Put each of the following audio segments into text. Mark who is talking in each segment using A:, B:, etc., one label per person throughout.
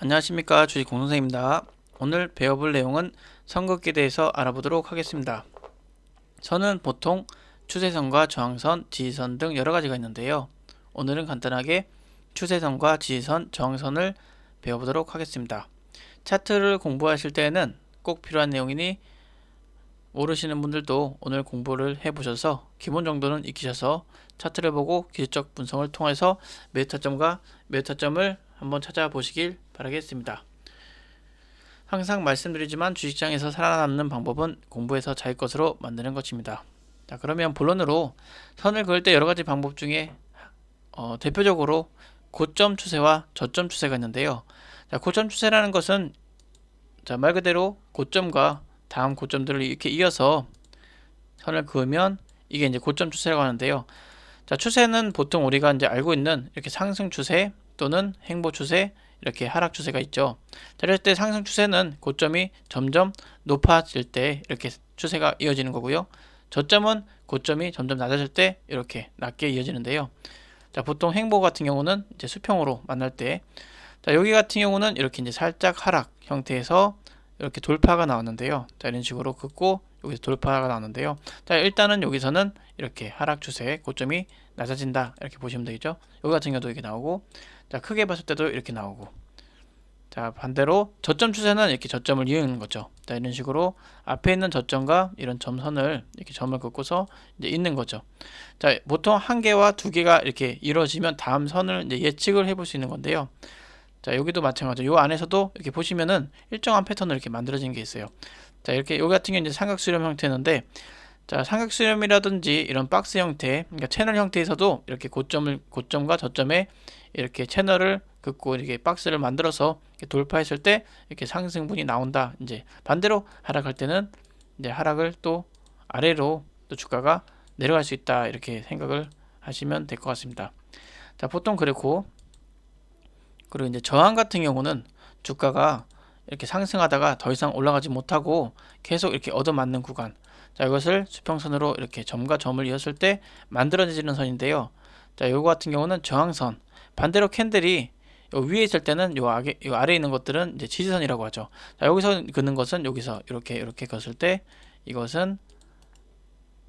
A: 안녕하십니까, 주식 공동생입니다. 오늘 배워볼 내용은 선긋기에 대해서 알아보도록 하겠습니다. 선은 보통 추세선과 저항선, 지지선 등 여러 가지가 있는데요. 오늘은 간단하게 추세선과 지지선, 저항선을 배워보도록 하겠습니다. 차트를 공부하실 때에는 꼭 필요한 내용이니 모르시는 분들도 오늘 공부를 해보셔서 기본 정도는 익히셔서 차트를 보고 기술적 분석을 통해서 매수 타점과 매수 타점을 한번 찾아보시길 바라겠습니다. 항상 말씀드리지만 주식시장에서 살아남는 방법은 공부해서 자기 것으로 만드는 것입니다. 자, 그러면 본론으로 선을 그을 때 여러가지 방법 중에 대표적으로 고점 추세와 저점 추세가 있는데요. 자, 고점 추세라는 것은 말 그대로 고점과 다음 고점들을 이렇게 이어서 선을 그으면 이게 이제 고점 추세라고 하는데요. 자, 추세는 보통 우리가 이제 알고 있는 이렇게 상승 추세 또는 행보 추세, 이렇게 하락 추세가 있죠. 자, 이럴 때 상승 추세는 고점이 점점 높아질 때 이렇게 추세가 이어지는 거고요. 저점은 고점이 점점 낮아질 때 이렇게 낮게 이어지는데요. 자, 보통 행보 같은 경우는 이제 수평으로 만날 때, 자, 여기 같은 경우는 이렇게 이제 살짝 하락 형태에서 이렇게 돌파가 나왔는데요. 자, 이런 식으로 긋고 여기서 돌파가 나왔는데요. 자, 일단은 여기서는 이렇게 하락 추세, 고점이 낮아진다 이렇게 보시면 되겠죠. 여기 같은 경우도 이렇게 나오고, 자, 크게 봤을 때도 이렇게 나오고, 자, 반대로 저점 추세는 이렇게 저점을 이으는 거죠. 자, 이런 식으로 앞에 있는 저점과 이런 점선을 이렇게 점을 긋고서 이제 잇는 거죠. 자, 보통 한 개와 두 개가 이렇게 이루어지면 다음 선을 이제 예측을 해볼 수 있는 건데요. 자, 여기도 마찬가지로 요 안에서도 이렇게 보시면은 일정한 패턴을 이렇게 만들어진 게 있어요. 자, 이렇게 여기 같은 경우는 이제 삼각수렴 형태인데, 자, 삼각수렴이라든지 이런 박스 형태, 그러니까 채널 형태에서도 이렇게 고점과 저점에 이렇게 채널을 긋고 이렇게 박스를 만들어서 이렇게 돌파했을 때 이렇게 상승분이 나온다. 이제 반대로 하락할 때는 이제 하락을 또 아래로 또 주가가 내려갈 수 있다. 이렇게 생각을 하시면 될 것 같습니다. 자, 보통 그렇고, 그리고 이제 저항 같은 경우는 주가가 이렇게 상승하다가 더 이상 올라가지 못하고 계속 이렇게 얻어맞는 구간. 자, 이것을 수평선으로 이렇게 점과 점을 이었을 때 만들어지는 선인데요. 자, 요거 같은 경우는 저항선. 반대로 캔들이 요 위에 있을 때는 요 아래에 있는 것들은 이제 지지선이라고 하죠. 자, 여기서 긋는 것은 여기서 이렇게 긋을 때 이것은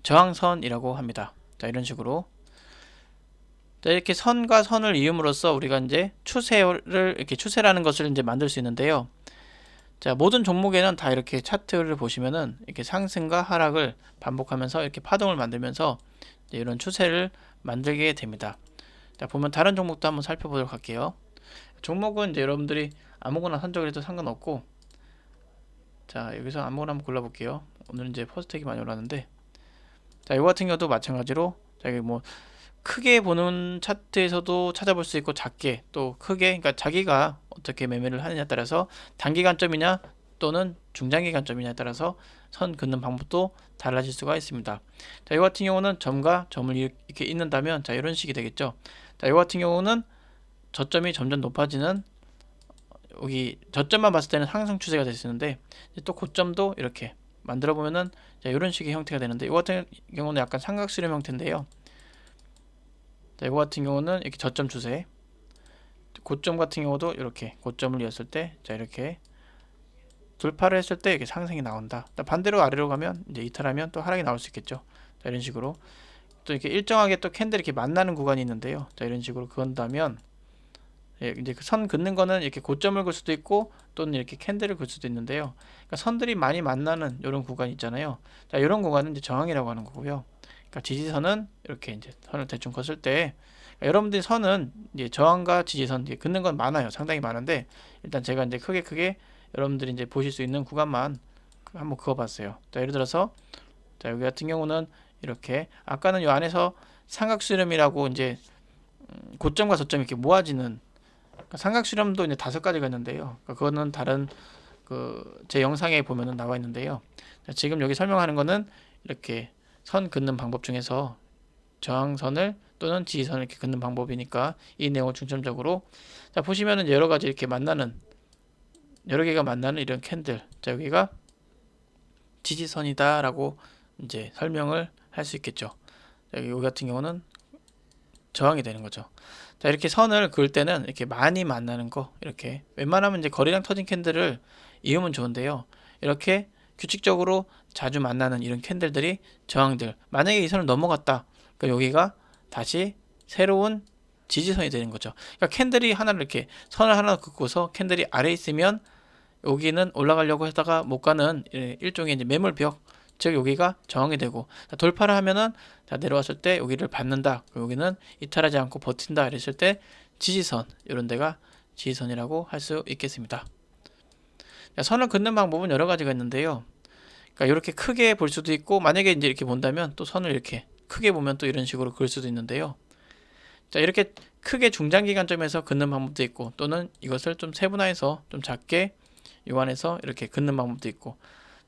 A: 저항선이라고 합니다. 자, 이런 식으로. 자, 이렇게 선과 선을 이음으로써 우리가 이제 추세를 이렇게 추세라는 것을 이제 만들 수 있는데요. 자, 모든 종목에는 다 이렇게 차트를 보시면은 이렇게 상승과 하락을 반복하면서 이렇게 파동을 만들면서 이런 추세를 만들게 됩니다. 자, 보면 다른 종목도 한번 살펴보도록 할게요. 종목은 이제 여러분들이 아무거나 선정을 해도 상관없고, 자, 여기서 아무거나 한번 골라볼게요. 오늘 이제 퍼스텍이 많이 올랐는데, 자, 이거 같은 경우도 마찬가지로, 자, 여기 뭐 크게 보는 차트에서도 찾아볼 수 있고 작게 또 크게, 그러니까 자기가 어떻게 매매를 하느냐에 따라서 단기간점이냐 또는 중장기간점이냐에 따라서 선 긋는 방법도 달라질 수가 있습니다. 자, 이 같은 경우는 점과 점을 이렇게 잇는다면 자, 이런 식이 되겠죠. 자, 이 같은 경우는 저점이 점점 높아지는, 여기 저점만 봤을 때는 상승 추세가 될 수 있는데 또 고점도 이렇게 만들어 보면은 자, 이런 식의 형태가 되는데, 이 같은 경우는 약간 삼각수렴 형태인데요. 자, 이거 같은 경우는 이렇게 저점 추세, 고점 같은 경우도 이렇게 고점을 이었을 때, 자, 이렇게 돌파를 했을 때 이렇게 상승이 나온다. 반대로 아래로 가면 이제 이탈하면 또 하락이 나올 수 있겠죠. 자, 이런 식으로 또 이렇게 일정하게 또 캔들이 이렇게 만나는 구간이 있는데요. 자, 이런 식으로 그은다면 이제 그 선 긋는 거는 이렇게 고점을 긋을 수도 있고 또는 이렇게 캔들을 긋을 수도 있는데요. 그러니까 선들이 많이 만나는 이런 구간이 있잖아요. 자, 이런 구간은 이제 저항이라고 하는 거고요. 그러니까 지지선은 이렇게 이제 선을 대충 긋을 때, 그러니까 여러분들이 선은 이제 저항과 지지선 이제 긋는 건 많아요. 상당히 많은데 일단 제가 이제 크게 여러분들이 이제 보실 수 있는 구간만 한번 그어봤어요. 자, 예를 들어서 자, 여기 같은 경우는 이렇게 아까는 이 안에서 삼각수렴이라고 이제 고점과 저점이 이렇게 모아지는, 그러니까 삼각수렴도 이제 5가지가 있는데요. 그러니까 그거는 다른 제 영상에 보면은 나와 있는데요. 자, 지금 여기 설명하는 거는 이렇게 선 긋는 방법 중에서 저항선을 또는 지지선을 이렇게 긋는 방법이니까 이 내용을 중점적으로, 자, 보시면은 여러 가지 이렇게 만나는, 여러 개가 만나는 이런 캔들, 자, 여기가 지지선이다라고 이제 설명을 할 수 있겠죠. 자, 여기 같은 경우는 저항이 되는 거죠. 자, 이렇게 선을 그을 때는 이렇게 많이 만나는 거, 이렇게 웬만하면 이제 거리랑 터진 캔들을 이으면 좋은데요. 이렇게 규칙적으로 자주 만나는 이런 캔들들이 저항들, 만약에 이 선을 넘어갔다, 그럼 여기가 다시 새로운 지지선이 되는 거죠. 그러니까 캔들이 하나를 이렇게 선을 하나 긋고서 캔들이 아래에 있으면 여기는 올라가려고 하다가 못 가는 일종의 이제 매물벽, 즉 여기가 저항이 되고, 자, 돌파를 하면은 자, 내려왔을 때 여기를 밟는다, 여기는 이탈하지 않고 버틴다 이랬을 때 지지선, 이런 데가 지지선이라고 할 수 있겠습니다. 자, 선을 긋는 방법은 여러 가지가 있는데요. 그러니까 이렇게 크게 볼 수도 있고, 만약에 이제 이렇게 본다면 또 선을 이렇게 크게 보면 또 이런 식으로 그을 수도 있는데요. 자, 이렇게 크게 중장기관점에서 긋는 방법도 있고, 또는 이것을 좀 세분화해서 좀 작게 요한해서 이렇게 긋는 방법도 있고,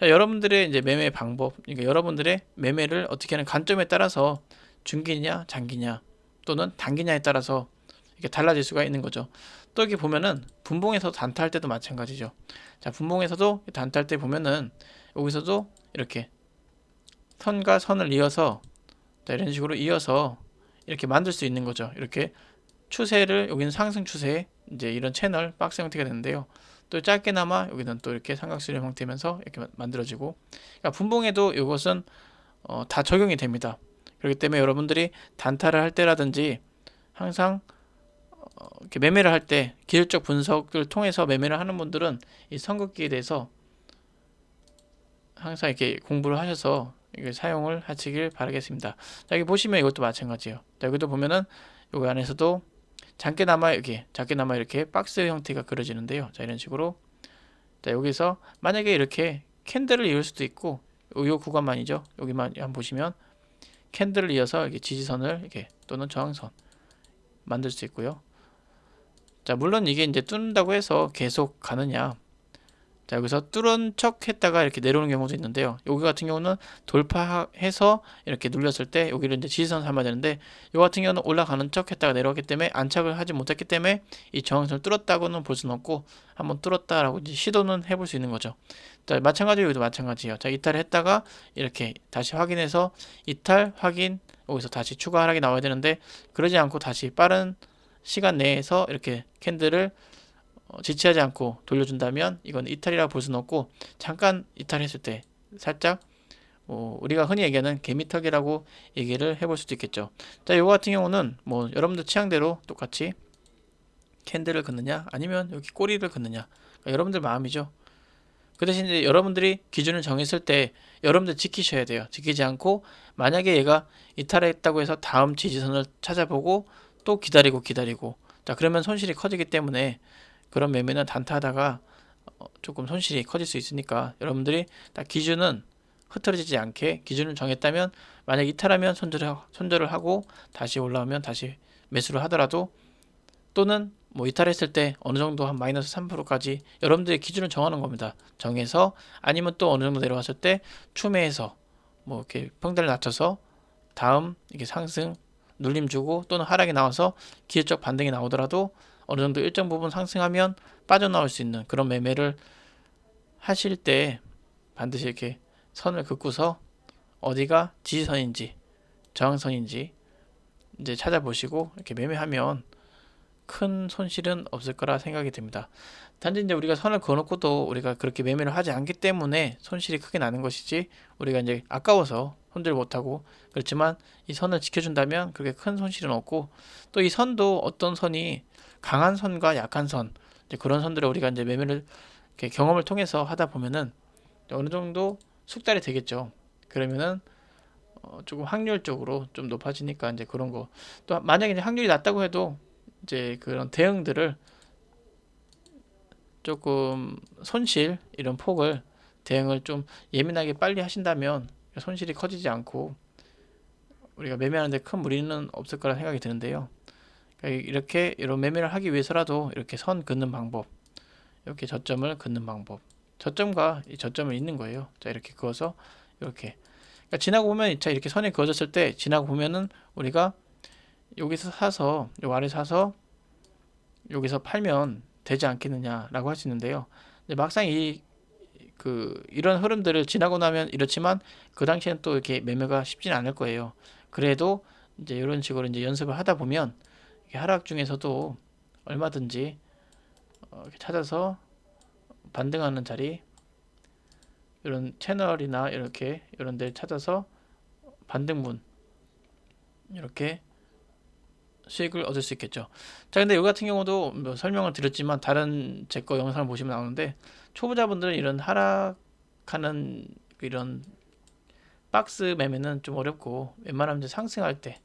A: 자, 여러분들의 이제 매매 방법, 그러니까 여러분들의 매매를 어떻게 하는 관점에 따라서 중기냐, 장기냐, 또는 단기냐에 따라서 이렇게 달라질 수가 있는 거죠. 또 여기 보면은 분봉에서 단타할 때도 마찬가지죠. 자, 분봉에서도 단타할 때 보면은 여기서도 이렇게 선과 선을 이어서, 자, 이런 식으로 이어서 이렇게 만들 수 있는 거죠. 이렇게 추세를, 여기는 상승 추세, 이제 이런 채널 박스 형태가 되는데요. 또 짧게나마 여기는 또 이렇게 삼각수렴 형태면서 이렇게 만들어지고, 그러니까 분봉에도 이것은 다 적용이 됩니다. 그렇기 때문에 여러분들이 단타를 할 때라든지 항상 이렇게 매매를 할 때 기술적 분석을 통해서 매매를 하는 분들은 이 선긋기에 대해서 항상 이렇게 공부를 하셔서 이게 사용을 하시길 바라겠습니다. 자, 여기 보시면 이것도 마찬가지예요. 자, 여기도 보면은 여기 안에서도 작게나마 이렇게 박스 형태가 그려지는데요. 자, 이런 식으로, 자, 여기서 만약에 이렇게 캔들을 이을 수도 있고, 이 구간만이죠. 여기만 한번 보시면 캔들을 이어서 이렇게 지지선을 이렇게 또는 저항선 만들 수 있고요. 자, 물론 이게 이제 뚫는다고 해서 계속 가느냐, 자, 여기서 뚫은 척 했다가 이렇게 내려오는 경우도 있는데요. 여기 같은 경우는 돌파해서 이렇게 눌렸을 때 여기를 이제 지지선 삼아야 되는데, 이 같은 경우는 올라가는 척 했다가 내려왔기 때문에 안착을 하지 못했기 때문에 이 저항선을 뚫었다고는 볼 수는 없고, 한번 뚫었다라고 이제 시도는 해볼 수 있는 거죠. 자, 마찬가지로 여기도 마찬가지예요. 자, 이탈을 했다가 이렇게 다시 확인해서 이탈, 확인, 여기서 다시 추가 하락이 나와야 되는데, 그러지 않고 다시 빠른 시간 내에서 이렇게 캔들을 지체하지 않고 돌려준다면 이건 이탈이라고 볼 수는 없고, 잠깐 이탈했을 때 살짝 우리가 흔히 얘기하는 개미턱이라고 얘기를 해볼 수도 있겠죠. 자, 이거 같은 경우는 뭐 여러분들 취향대로 똑같이 캔들을 긋느냐 아니면 여기 꼬리를 긋느냐, 그러니까 여러분들 마음이죠. 그 대신 이제 여러분들이 기준을 정했을 때 여러분들 지키셔야 돼요. 지키지 않고 만약에 얘가 이탈했다고 해서 다음 지지선을 찾아보고 또 기다리고, 자, 그러면 손실이 커지기 때문에 그런 매매는 단타하다가 조금 손실이 커질 수 있으니까, 여러분들이 딱 기준은 흐트러지지 않게 기준을 정했다면, 만약 이탈하면 손절을 하고 다시 올라오면 다시 매수를 하더라도, 또는 뭐 이탈했을 때 어느 정도 한 마이너스 3%까지 여러분들의 기준을 정하는 겁니다. 정해서, 아니면 또 어느 정도 내려왔을 때 추매해서 뭐 이렇게 평단을 낮춰서 다음 이게 상승 눌림 주고, 또는 하락이 나와서 기술적 반등이 나오더라도 어느 정도 일정 부분 상승하면 빠져나올 수 있는 그런 매매를 하실 때 반드시 이렇게 선을 긋고서 어디가 지지선인지 저항선인지 이제 찾아보시고 이렇게 매매하면 큰 손실은 없을 거라 생각이 듭니다. 단지 이제 우리가 선을 그어놓고도 우리가 그렇게 매매를 하지 않기 때문에 손실이 크게 나는 것이지, 우리가 이제 아까워서 손절 못하고, 그렇지만 이 선을 지켜준다면 그렇게 큰 손실은 없고, 또 이 선도 어떤 선이 강한 선과 약한 선, 이제 그런 선들을 우리가 이제 매매를 이렇게 경험을 통해서 하다 보면은 어느 정도 숙달이 되겠죠. 그러면은 조금 확률적으로 좀 높아지니까 이제 그런 거. 또 만약에 이제 확률이 낮다고 해도 이제 그런 대응들을 조금 손실 이런 폭을 대응을 좀 예민하게 빨리 하신다면 손실이 커지지 않고 우리가 매매하는데 큰 무리는 없을 거라 생각이 드는데요. 그러니까 이렇게 이런 매매를 하기 위해서라도 이렇게 선 긋는 방법, 이렇게 저점을 긋는 방법, 저점과 이 저점을 잇는 거예요. 자, 이렇게 그어서 이렇게, 그러니까 지나고 보면, 자, 이렇게 선이 그어졌을 때 지나고 보면은 우리가 여기서 사서 요 아래 사서 여기서 팔면 되지 않겠느냐라고 할 수 있는데요. 막상 이런 흐름들을 지나고 나면 이렇지만 그 당시에는 또 이렇게 매매가 쉽지는 않을 거예요. 그래도 이제 이런 식으로 이제 연습을 하다 보면 하락 중에서도 얼마든지 이렇게 찾아서 반등하는 자리, 이런 채널이나 이렇게 이런 데 찾아서 반등분 이렇게 수익을 얻을 수 있겠죠. 자, 근데 여기 같은 경우도 뭐 설명을 드렸지만 다른 제 거 영상을 보시면 나오는데, 초보자분들은 이런 하락하는 이런 박스 매매는 좀 어렵고, 웬만하면 이제 상승할 때,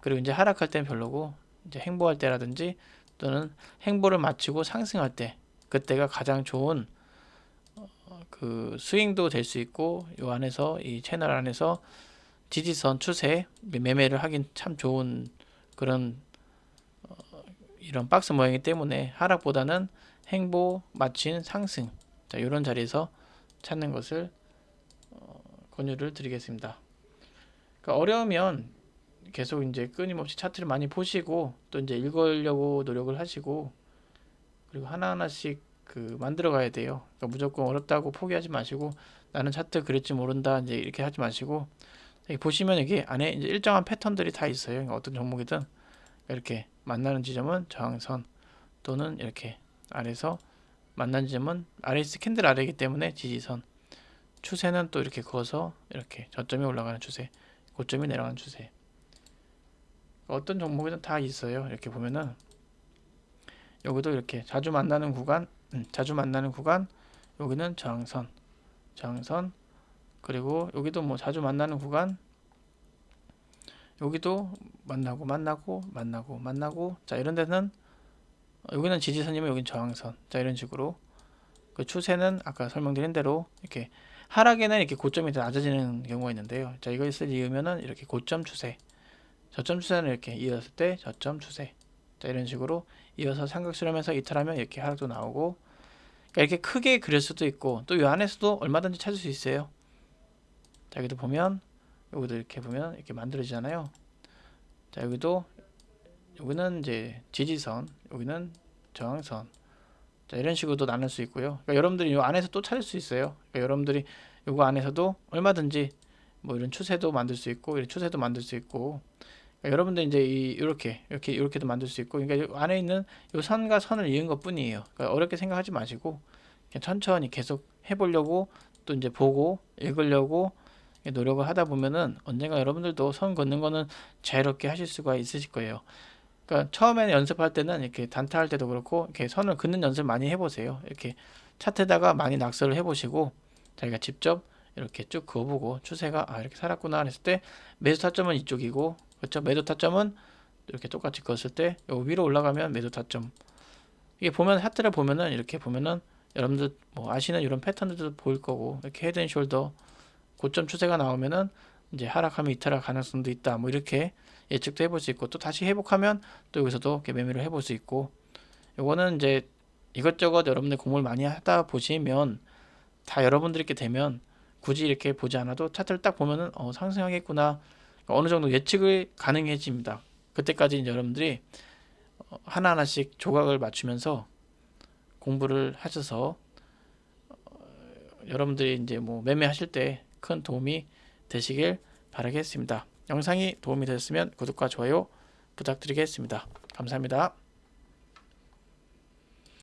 A: 그리고 이제 하락할 때는 별로고, 이제 행보할 때라든지 또는 행보를 마치고 상승할 때, 그때가 가장 좋은 그 스윙도 될 수 있고, 요 안에서 이 채널 안에서 지지선 추세 매매를 하긴 참 좋은 그런 이런 박스 모양이기 때문에 하락보다는 행보 마친 상승, 자, 이런 자리에서 찾는 것을 권유를 드리겠습니다. 그러니까 어려우면 계속 이제 끊임없이 차트를 많이 보시고 또 이제 읽으려고 노력을 하시고, 그리고 하나하나씩 그 만들어 가야 돼요. 그러니까 무조건 어렵다고 포기하지 마시고, 나는 차트 그릴지 모른다 이제 이렇게 하지 마시고, 여기 보시면 여기 안에 이제 일정한 패턴들이 다 있어요. 그러니까 어떤 종목이든 이렇게 만나는 지점은 저항선, 또는 이렇게 아래에서 만나는 지점은 RS 캔들 아래이기 때문에 지지선, 추세는 또 이렇게 그어서 이렇게 저점이 올라가는 추세, 고점이 내려가는 추세. 어떤 종목이든 다 있어요. 이렇게 보면은 여기도 이렇게 자주 만나는 구간, 여기는 저항선, 그리고 여기도 뭐 자주 만나는 구간, 여기도 만나고, 자, 이런 데는 여기는 지지선이면 여긴 저항선, 자, 이런 식으로 그 추세는 아까 설명드린 대로 이렇게 하락에는 이렇게 고점이 더 낮아지는 경우가 있는데요. 자, 이것을 이으면은 이렇게 고점 추세, 저점 추세는 이렇게 이었을 때 저점 추세, 자, 이런 식으로 이어서 삼각수렴해서 이탈하면 이렇게 하락도 나오고, 그러니까 이렇게 크게 그릴 수도 있고, 또 이 안에서도 얼마든지 찾을 수 있어요. 자, 여기도 보면, 여기도 이렇게 보면 이렇게 만들어지잖아요. 자, 여기는 이제 지지선, 여기는 저항선, 자, 이런 식으로도 나눌 수 있고요. 그러니까 여러분들이 이 안에서 또 찾을 수 있어요. 그러니까 여러분들이 이거 안에서도 얼마든지 뭐 이런 추세도 만들 수 있고, 이런 추세도 만들 수 있고, 그러니까 여러분들 이제 이렇게도 만들 수 있고, 그러니까 이 안에 있는 이 선과 선을 이은 것 뿐이에요. 그러니까 어렵게 생각하지 마시고 그냥 천천히 계속 해보려고, 또 이제 보고 읽으려고 노력을 하다 보면은 언젠가 여러분들도 선 긋는 거는 자유롭게 하실 수가 있으실 거예요. 그러니까 처음에는 연습할 때는 이렇게 단타할 때도 그렇고 이렇게 선을 긋는 연습 많이 해보세요. 이렇게 차트에다가 많이 낙서를 해보시고 자기가 직접 이렇게 쭉 그어보고, 추세가 이렇게 살았구나 했을 때 매수 타점은 이쪽이고, 그렇죠? 매도 타점은 이렇게 똑같이 그었을 때 위로 올라가면 매도 타점. 이게 보면 차트를 보면은 이렇게 보면은 여러분들 뭐 아시는 이런 패턴들도 보일 거고, 이렇게 헤드앤숄더 고점 추세가 나오면은 이제 하락하면 이탈할 가능성도 있다, 뭐 이렇게 예측도 해볼 수 있고, 또 다시 회복하면 또 여기서도 이렇게 매매를 해볼 수 있고, 요거는 이제 이것저것 여러분들 공부를 많이 하다 보시면 다 여러분들께 되면 굳이 이렇게 보지 않아도 차트를 딱 보면은 상승하겠구나, 어느 정도 예측을 가능해집니다. 그때까지 이제 여러분들이 하나하나씩 조각을 맞추면서 공부를 하셔서 여러분들이 이제 뭐 매매하실 때 큰 도움이 되시길 바라겠습니다. 영상이 도움이 되셨으면 구독과 좋아요 부탁드리겠습니다. 감사합니다.